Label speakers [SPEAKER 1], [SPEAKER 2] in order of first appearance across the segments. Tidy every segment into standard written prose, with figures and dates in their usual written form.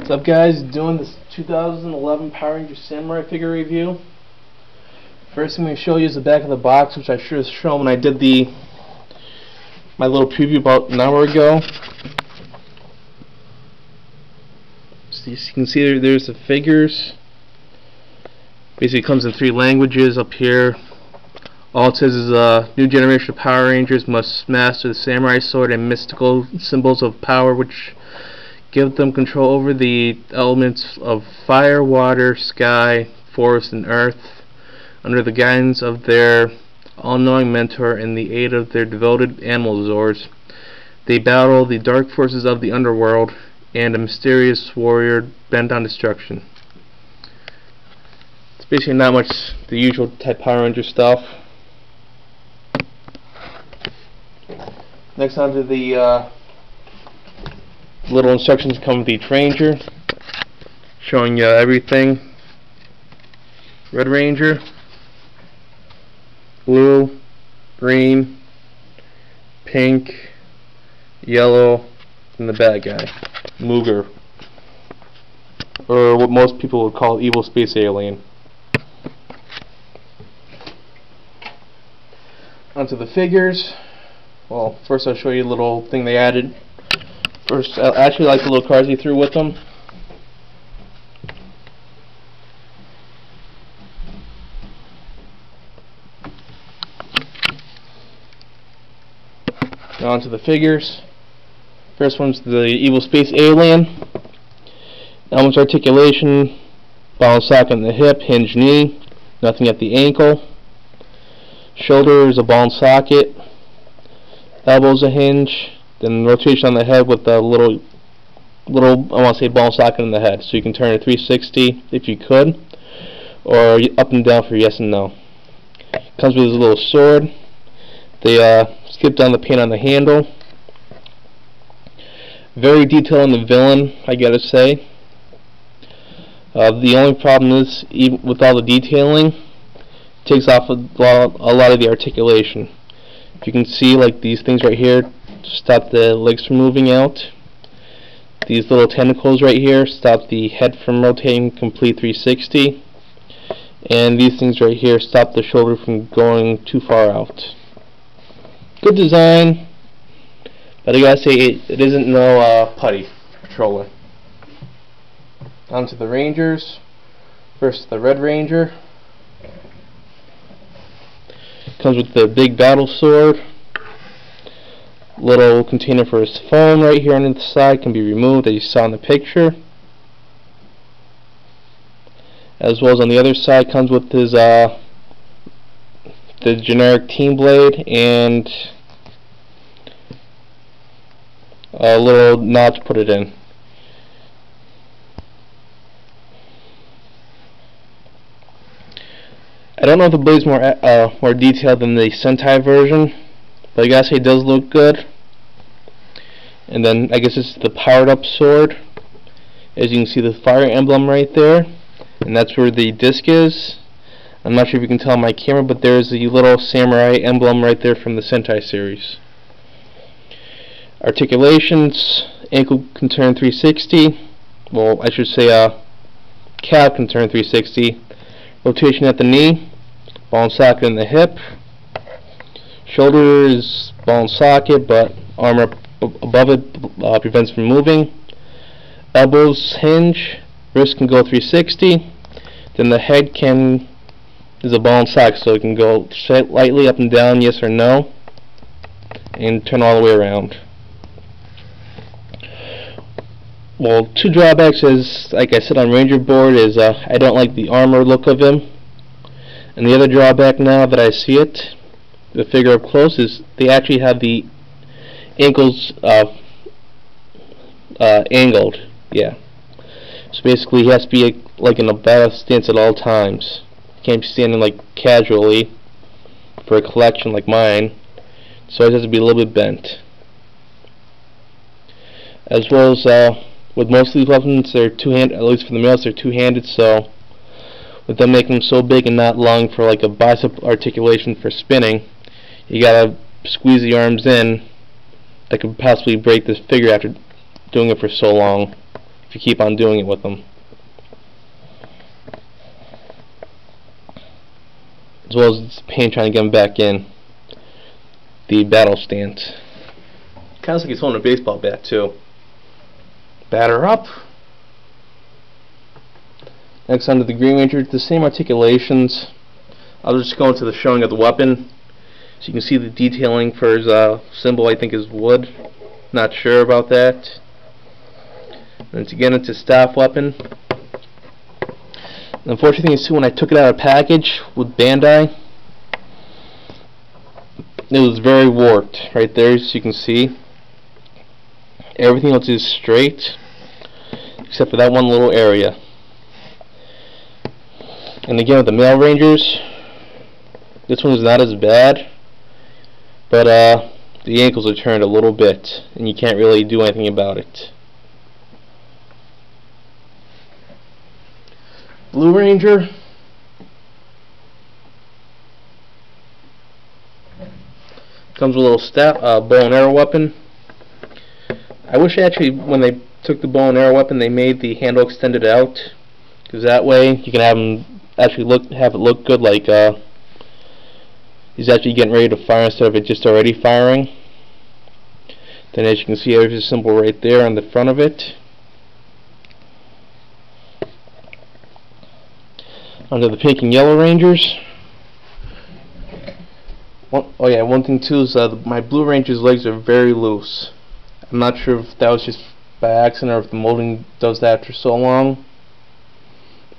[SPEAKER 1] What's up, guys? Doing this 2011 Power Rangers Samurai figure review. First thing I'm going to show you is the back of the box, which I should have shown when I did my little preview about an hour ago. So you can see there's the figures. Basically, it comes in 3 languages up here. All it says is new generation of Power Rangers must master the samurai sword and mystical symbols of power, which give them control over the elements of fire, water, sky, forest, and earth, under the guidance of their all-knowing mentor and the aid of their devoted animal Zords. They battle the dark forces of the underworld and a mysterious warrior bent on destruction. It's basically not much the usual type Power Ranger stuff. Next, on to the little instructions come with each Ranger, showing you everything. Red Ranger, blue, green, pink, yellow, and the bad guy, Mooger, or what most people would call evil space alien. Onto the figures. Well, first I'll show you a little thing they added. First, I actually like the little cards he threw with them. Now onto the figures. First one's the evil space alien. Elmo's articulation, ball and socket in the hip, hinge knee, nothing at the ankle. Shoulder is a ball and socket. Elbow's a hinge. Then rotation on the head with a little I want to say ball and socket in the head, so you can turn it 360 if you could, or up and down for yes and no. Comes with his little sword. They skipped down the paint on the handle. Very detailed on the villain, I gotta say. The only problem is, even with all the detailing, it takes off a lot of the articulation. If you can see, like these things right here stop the legs from moving out. These little tentacles right here stop the head from rotating complete 360. And these things right here stop the shoulder from going too far out. Good design, but I gotta say it isn't no putty controller. Onto the Rangers. First, the Red Ranger. Comes with the big battle sword. Little container for his phone right here on the side can be removed, as you saw in the picture. As well as on the other side comes with his the generic Team Blade and a little knob to put it in. I don't know if the blade's more detailed than the Sentai version, but I gotta say it does look good. And then I guess it's the powered up sword. As you can see, the fire emblem right there, and that's where the disc is. I'm not sure if you can tell on my camera, but there's the little samurai emblem right there from the Sentai series. Articulations: ankle can turn 360. Well, I should say calf can turn 360. Rotation at the knee, ball and socket in the hip. Shoulder is ball and socket, but armor above it prevents from moving. Elbows hinge, wrist can go 360. Then the head is a ball and socket, so it can go slightly up and down, yes or no, and turn all the way around. Well, 2 drawbacks is, like I said on Ranger Board, is I don't like the armor look of him. And the other drawback, now that I see it, the figure up close, is they actually have the ankles angled. Yeah. So basically he has to be like in a battle stance at all times. He can't be standing like casually for a collection like mine. So it has to be a little bit bent. As well as with most of these weapons, they're two-handed. At least for the males, they're two-handed. So with them making them so big and not long for like a bicep articulation for spinning, you gotta squeeze the arms in. That could possibly break this figure after doing it for so long. if you keep on doing it with them. As well as it's a pain trying to get them back in the battle stance. Kind of looks like he's holding a baseball bat too. Batter up. Next, under the Green Ranger, the same articulations. I'll just go into the showing of the weapon. So you can see the detailing for his symbol, I think, is wood. Not sure about that. And to get into staff weapon. The unfortunate thing is too, when I took it out of package with Bandai, it was very warped right there, as you can see. Everything else is straight except for that one little area. And again with the male Rangers, this one is not as bad, but the ankles are turned a little bit and you can't really do anything about it. Blue Ranger, comes with a little bow and arrow weapon. I wish actually when they took the bow and arrow weapon they made the handle extended out, because that way you can have them actually have it look good, like he's actually getting ready to fire instead of it just already firing. Then as you can see, there's a symbol right there on the front of it. Under the pink and yellow Rangers. One thing too is my Blue Ranger's legs are very loose. I'm not sure if that was just by accident or if the molding does that after so long.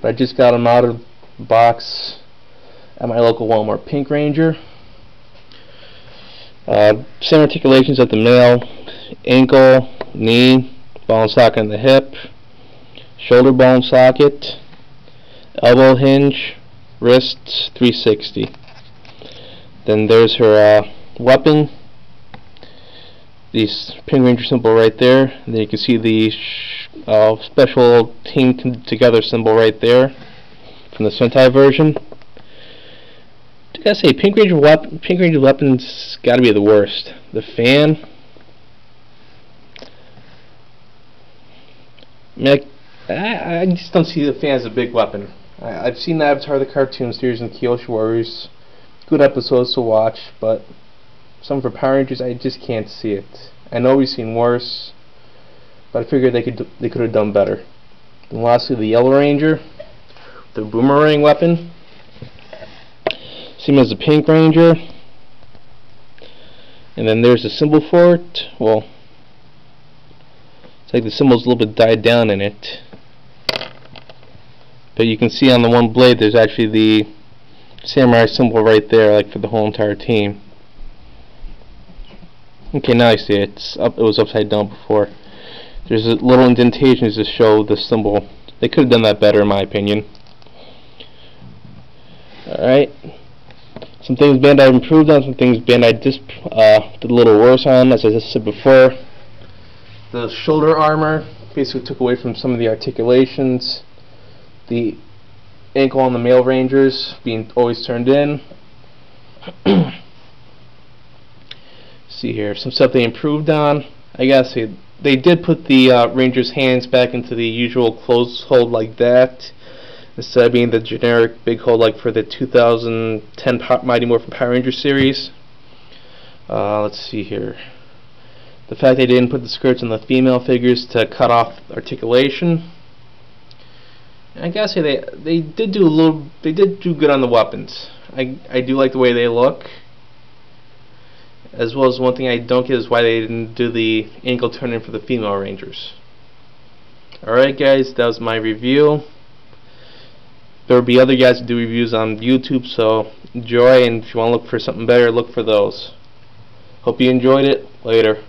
[SPEAKER 1] But I just got them out of the box at my local Walmart. Pink Ranger. Same articulations at the male. Ankle, knee, ball and socket in the hip, shoulder ball and socket, elbow hinge, wrists, 360. Then there's her weapon, the Pink Ranger symbol right there. And then you can see the special team together symbol right there from the Sentai version. I gotta say, Pink Ranger weapons gotta be the worst. The fan. I just don't see the fan as a big weapon. I've seen Avatar the cartoon series and Kyoshi Warriors. Good episodes to watch, but some for Power Rangers, I just can't see it. I know we've seen worse, but I figured they could have done better. And lastly, the Yellow Ranger, the boomerang weapon. Same as the Pink Ranger. And then there's the symbol for it. Well, it's like the symbol's a little bit died down in it. But you can see on the one blade there's actually the samurai symbol right there, like for the whole entire team. Okay, now I see it. It was upside down before. There's a little indentations to show the symbol. They could have done that better in my opinion. Alright. Some things Bandai improved on, some things Bandai did a little worse on, as I said before. The shoulder armor basically took away from some of the articulations. The ankle on the male Rangers being always turned in. See here, some stuff they improved on. I guess they did put the Rangers' hands back into the usual closed hold like that, instead of being the generic big hold like for the 2010 Mighty Morphin Power Rangers series. Let's see here. The fact they didn't put the skirts on the female figures to cut off articulation. I gotta say they did do good on the weapons. I do like the way they look. As well as one thing I don't get is why they didn't do the ankle turn-in for the female Rangers. Alright guys, that was my review. There will be other guys who do reviews on YouTube, so enjoy, and if you want to look for something better, look for those. Hope you enjoyed it. Later.